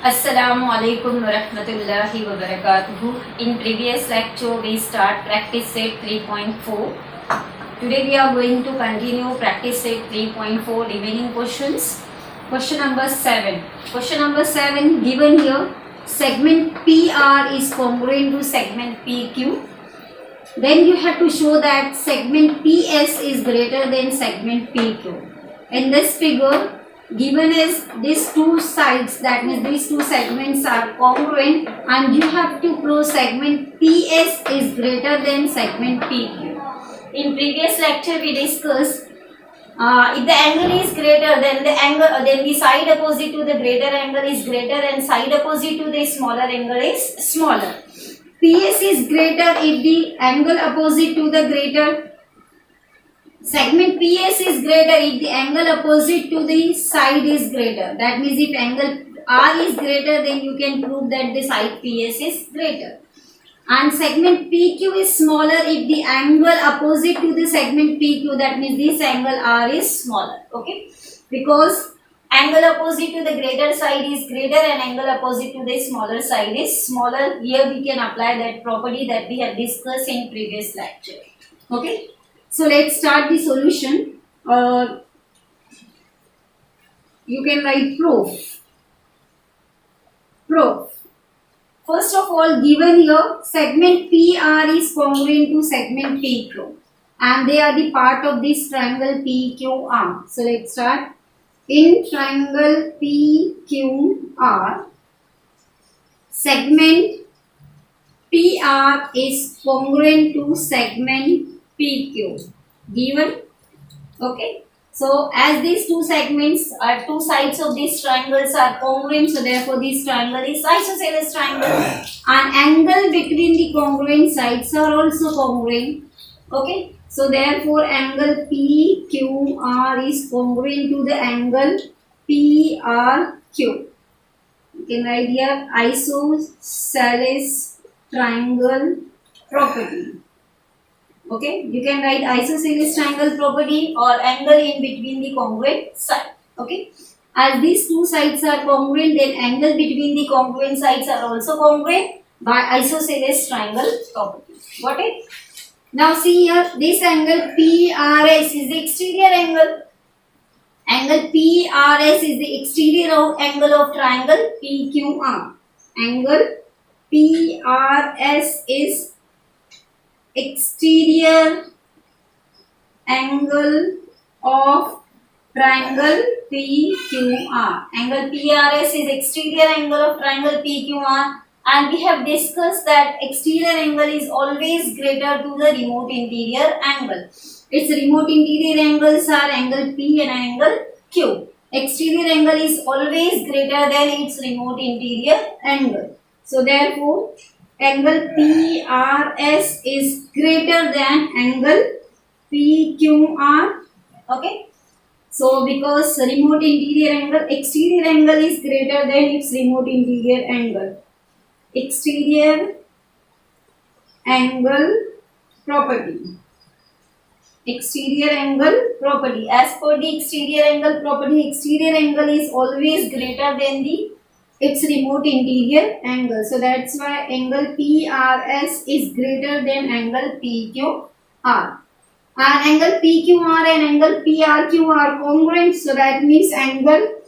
Assalamu alaikum wa rahmatullahi wa barakatuhu. In previous lecture we start practice set 3.4. Today we are going to continue practice set 3.4 remaining questions. Question number 7. Question number 7 given here, segment PR is congruent to segment PQ. Then you have to show that segment PS is greater than segment PQ. In this figure, given is these two sides, that means these two segments are congruent, and you have to prove segment PS is greater than segment PQ. In previous lecture we discussed if the angle is greater, then the side opposite to the greater angle is greater and side opposite to the smaller angle is smaller. PS is greater if the angle opposite to the greater segment PS is greater if the angle opposite to the side is greater. That means if angle R is greater, then you can prove that the side PS is greater. And segment PQ is smaller if the angle opposite to the segment PQ, that means this angle R is smaller. Okay, because angle opposite to the greater side is greater and angle opposite to the smaller side is smaller. Here we can apply that property that we have discussed in previous lecture. Okay. So let's start the solution. You can write proof. First of all, given here, segment PR is congruent to segment PQ, and they are the part of this triangle PQR. So let's start. In triangle PQR, segment PR is congruent to segment PQ given. Okay, so as these two segments are two sides of these triangles are congruent, so therefore this triangle is isosceles triangle, and angle between the congruent sides are also congruent. Okay, so therefore angle PQR is congruent to the angle PRQ. You can write here isosceles triangle property. Okay, you can write isosceles triangle property or angle in between the congruent side. Okay, as these two sides are congruent, then angle between the congruent sides are also congruent by isosceles triangle property. Got it? Now see here, this angle PRS is the exterior angle. Angle PRS is the exterior angle of triangle PQR. Angle PRS is exterior angle of triangle PQR. Angle PRS is exterior angle of triangle PQR, and we have discussed that exterior angle is always greater to the remote interior angle. Its remote interior angles are angle P and angle Q. Exterior angle is always greater than its remote interior angle. So therefore angle PRS is greater than angle PQR. Okay. So because remote interior angle, exterior angle is greater than its remote interior angle. Exterior angle property. Exterior angle property. As per the exterior angle property, exterior angle is always greater than its remote interior angle. So that's why angle PRS is greater than angle PQR. And angle PQR and angle PRQ are congruent. So that means angle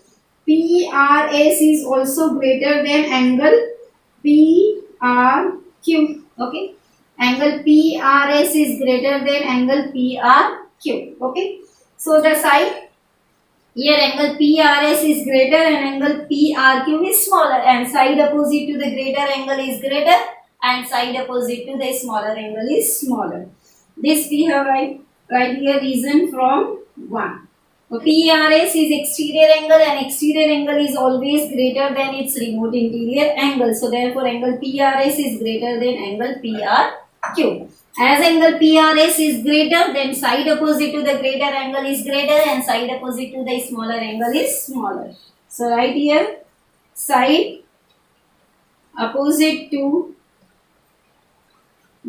PRS is also greater than angle PRQ. Okay. Angle PRS is greater than angle PRQ. Okay. So the side here angle PRS is greater and angle PRQ is smaller, and side opposite to the greater angle is greater and side opposite to the smaller angle is smaller. This we have right here reason from 1. So PRS is exterior angle and exterior angle is always greater than its remote interior angle. So therefore angle PRS is greater than angle PRQ. As angle PRS is greater, then side opposite to the greater angle is greater and side opposite to the smaller angle is smaller. So right here, side opposite to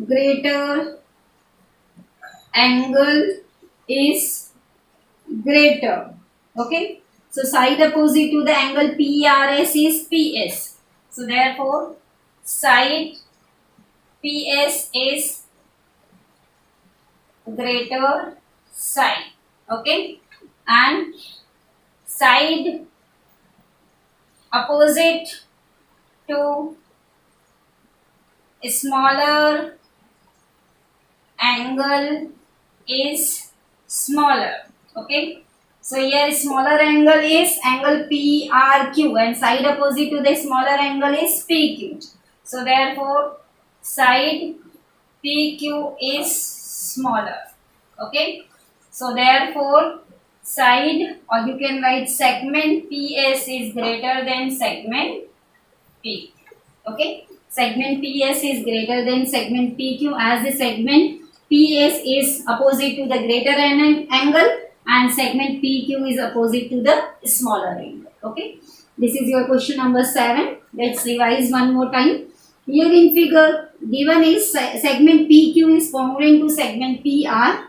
greater angle is greater. Okay. So side opposite to the angle PRS is PS. So therefore side PS is greater side. Okay, and side opposite to a smaller angle is smaller. Okay, so here smaller angle is angle PRQ and side opposite to the smaller angle is PQ. So therefore side PQ is smaller. Okay, so therefore side, or you can write segment PS is greater than segment P. Okay, segment PS is greater than segment PQ, as the segment PS is opposite to the greater angle and segment PQ is opposite to the smaller angle. Okay, this is your question number 7. Let's revise one more time. Here in figure given is segment PQ is congruent to segment PR,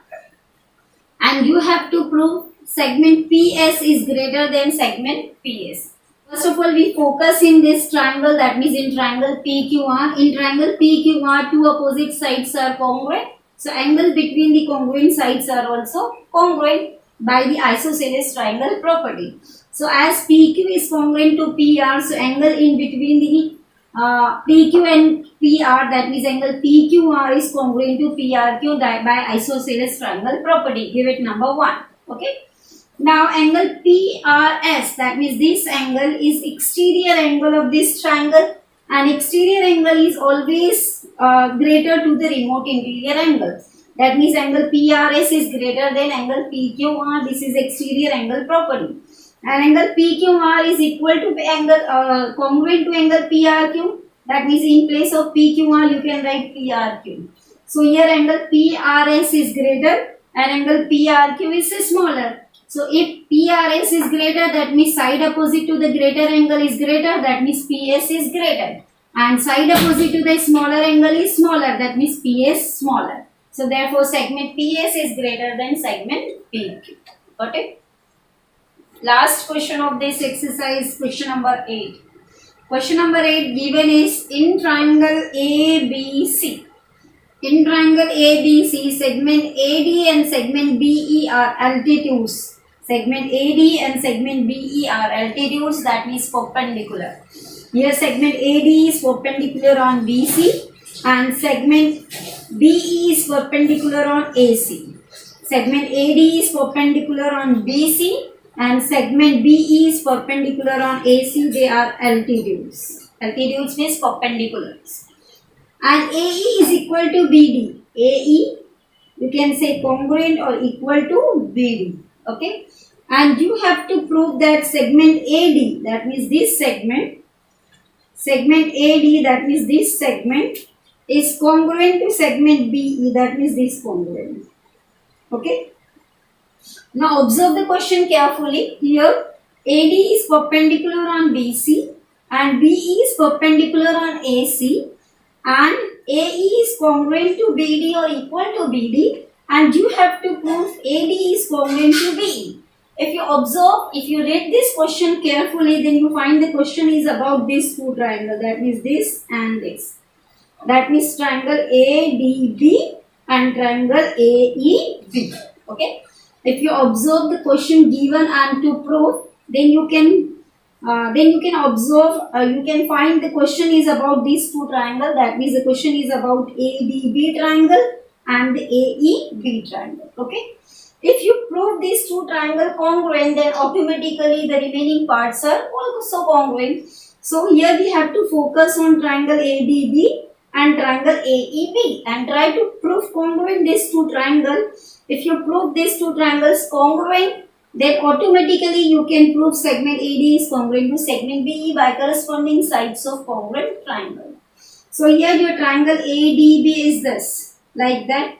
and you have to prove segment PS is greater than segment PS. First of all, we focus in this triangle, that means in triangle PQR. In triangle PQR, two opposite sides are congruent. So angle between the congruent sides are also congruent by the isosceles triangle property. So as PQ is congruent to PR, so angle in between the PQ and PR, that means angle PQR is congruent to PRQ by isosceles triangle property. Give it number 1. Okay. Now angle PRS, that means this angle is exterior angle of this triangle, and exterior angle is always greater to the remote interior angle. That means angle PRS is greater than angle PQR. This is exterior angle property. And angle PQR is equal to angle congruent to angle PRQ. That means in place of PQR you can write PRQ. So here angle PRS is greater and angle PRQ is smaller. So if PRS is greater, that means side opposite to the greater angle is greater, that means PS is greater. And side opposite to the smaller angle is smaller, that means PS smaller. So therefore segment PS is greater than segment PQ. Got it? Last question of this exercise, question number 8. Question number 8 given is in triangle ABC. In triangle ABC, segment AD and segment BE are altitudes. Segment AD and segment BE are altitudes, that means perpendicular. Here segment AD is perpendicular on BC and segment BE is perpendicular on AC. Segment AD is perpendicular on BC and segment BE is perpendicular on AC. They are altitudes. Altitudes means perpendiculars. And AE is equal to BD. AE, you can say congruent or equal to BD. Okay. And you have to prove that segment AD, that means this segment, AD, that means this segment, is congruent to segment BE, that means this congruent. Okay. Now observe the question carefully. Here AD is perpendicular on BC and BE is perpendicular on AC. And AE is congruent to BD or equal to BD, and you have to prove AD is congruent to BE. If you observe, if you read this question carefully, then you find the question is about these two triangles, that means this and this. That means triangle ADB and triangle AEB. Okay. If you observe the question given and to prove, then you can observe, you can find the question is about these two triangles. That means the question is about ADB triangle and the AEB triangle. Okay. If you prove these two triangles congruent, then automatically the remaining parts are also congruent. So here we have to focus on triangle ADB and triangle AEB and try to prove congruent these two triangles. If you prove these two triangles congruent, then automatically you can prove segment AD is congruent to segment BE by corresponding sides of congruent triangle. So here your triangle ADB is this, like that.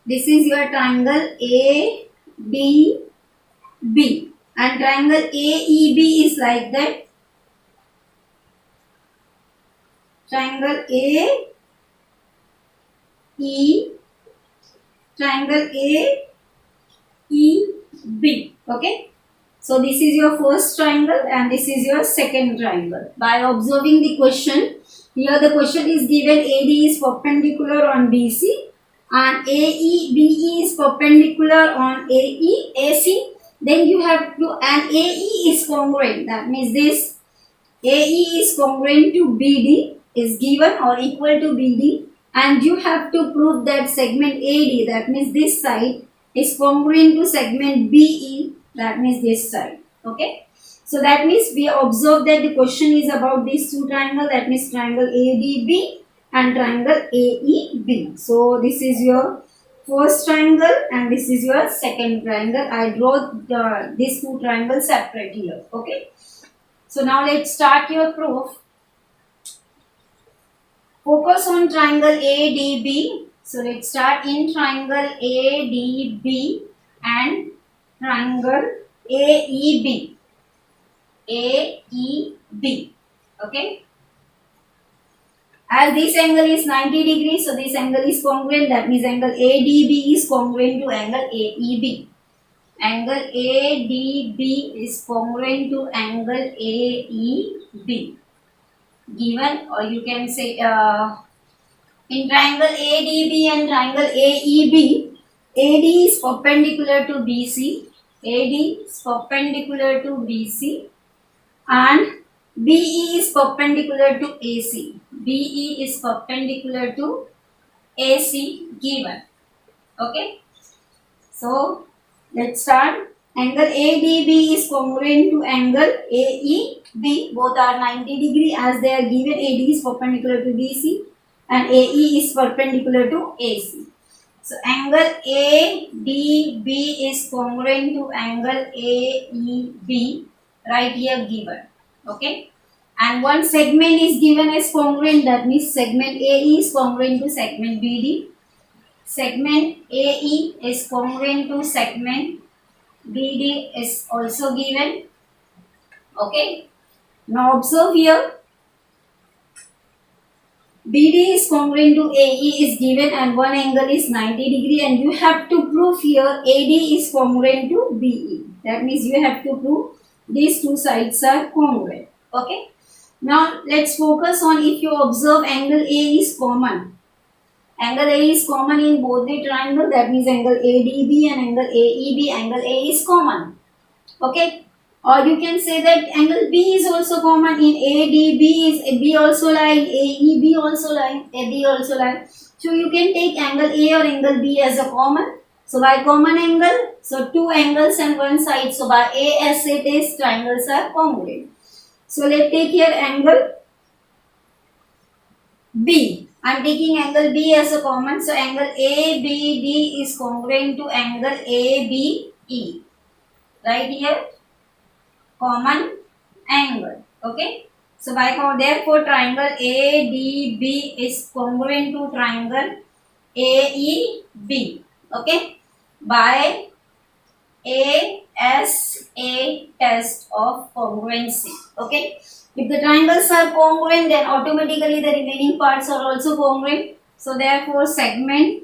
This is your triangle ADB and triangle AEB is like that. Triangle triangle AEB B. Okay. So this is your first triangle and this is your second triangle. By observing the question, here the question is given AD is perpendicular on BC and AE is perpendicular on AC. Then you have to, and AE is congruent. That means this AE is congruent to BD is given or equal to BD, and you have to prove that segment AD, that means this side, is congruent to segment BE, that means this side. Okay. So that means we observe that the question is about these two triangles, that means triangle ADB and triangle AEB. So this is your first triangle and this is your second triangle. I draw these two triangles separate here. Okay. So now let's start your proof. Focus on triangle ADB. So let's start in triangle ADB and triangle AEB. AEB. Okay. As this angle is 90 degrees, so this angle is congruent. That means angle ADB is congruent to angle AEB. Angle ADB is congruent to angle AEB. Given, or you can say in triangle ADB and triangle AEB, AD is perpendicular to BC. AD is perpendicular to BC and BE is perpendicular to AC. BE is perpendicular to AC given. Okay. So let's start. Angle ADB is congruent to angle AEB. Both are 90 degree as they are given. AD is perpendicular to BC and AE is perpendicular to AC. So angle ADB is congruent to angle AEB right here given. Okay. And one segment is given as congruent, that means segment AE is congruent to segment BD. Segment AE is congruent to segment BD is also given. Okay. Now observe here. BD is congruent to AE is given and one angle is 90 degree and you have to prove here AD is congruent to BE. That means you have to prove these two sides are congruent. Okay. Now let's focus on if you observe angle A is common. Angle A is common in both the triangle, that means angle ADB and angle AEB, angle A is common. Okay. Or you can say that angle B is also common in ADB is B also line, AEB also line, AB also line. So you can take angle A or angle B as a common. So by common angle, so two angles and one side. So by A as it is, triangles are congruent. So let's take here angle B. I am taking angle B as a common. So angle ABD is congruent to angle ABE. Right here, common angle. Okay. So by therefore triangle ADB is congruent to triangle AEB. Okay. By ASA test of congruency. Okay. If the triangles are congruent, then automatically the remaining parts are also congruent. So therefore segment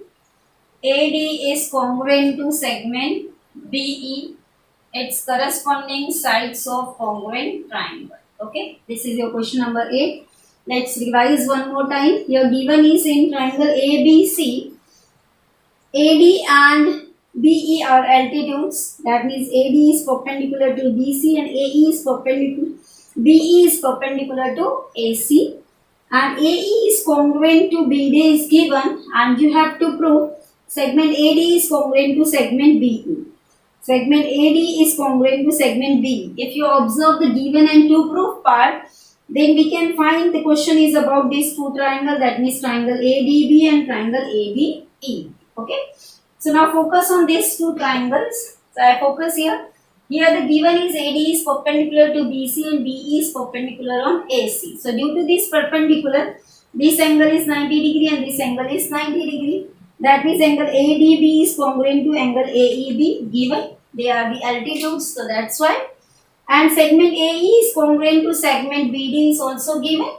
AD is congruent to segment BE, its corresponding sides of congruent triangle. Okay. This is your question number 8. Let's revise one more time. Your given is in triangle ABC, AD and BE are altitudes. That means AD is perpendicular to BC and AE is perpendicular. BE is perpendicular to AC and AE is congruent to BD is given and you have to prove segment AD is congruent to segment BE. Segment AD is congruent to segment BE. If you observe the given and to prove part, then we can find the question is about these two triangles, that means triangle ADB and triangle ABE. Okay. So now focus on these two triangles. So I focus here. Here the given is AD is perpendicular to BC and BE is perpendicular on AC. So due to this perpendicular, this angle is 90 degree and this angle is 90 degree. That means angle ADB is congruent to angle AEB given. They are the altitudes, so that's why. And segment AE is congruent to segment BD is also given.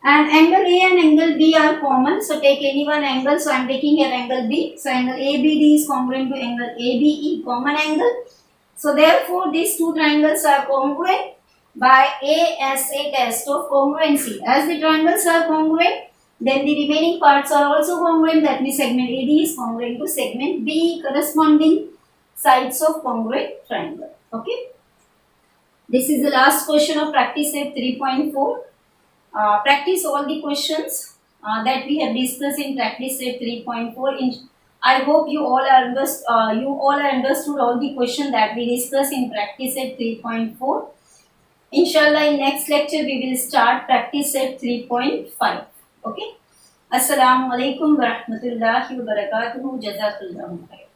And angle A and angle B are common. So take any one angle. So I am taking here angle B. So angle ABD is congruent to angle ABE, common angle. So therefore these two triangles are congruent by A as a test of congruency. As the triangles are congruent, then the remaining parts are also congruent. That means segment AD is congruent to segment B, corresponding sides of congruent triangle. Okay. This is the last question of practice set 3.4. Practice all the questions that we have discussed in practice set 3.4. I hope you all are understood all the questions that we discussed in practice set 3.4. Inshallah, in next lecture we will start practice set 3.5. Okay. Assalamu alaikum wa rahmatullahi wa barakatuhu. Jazakallahu khair.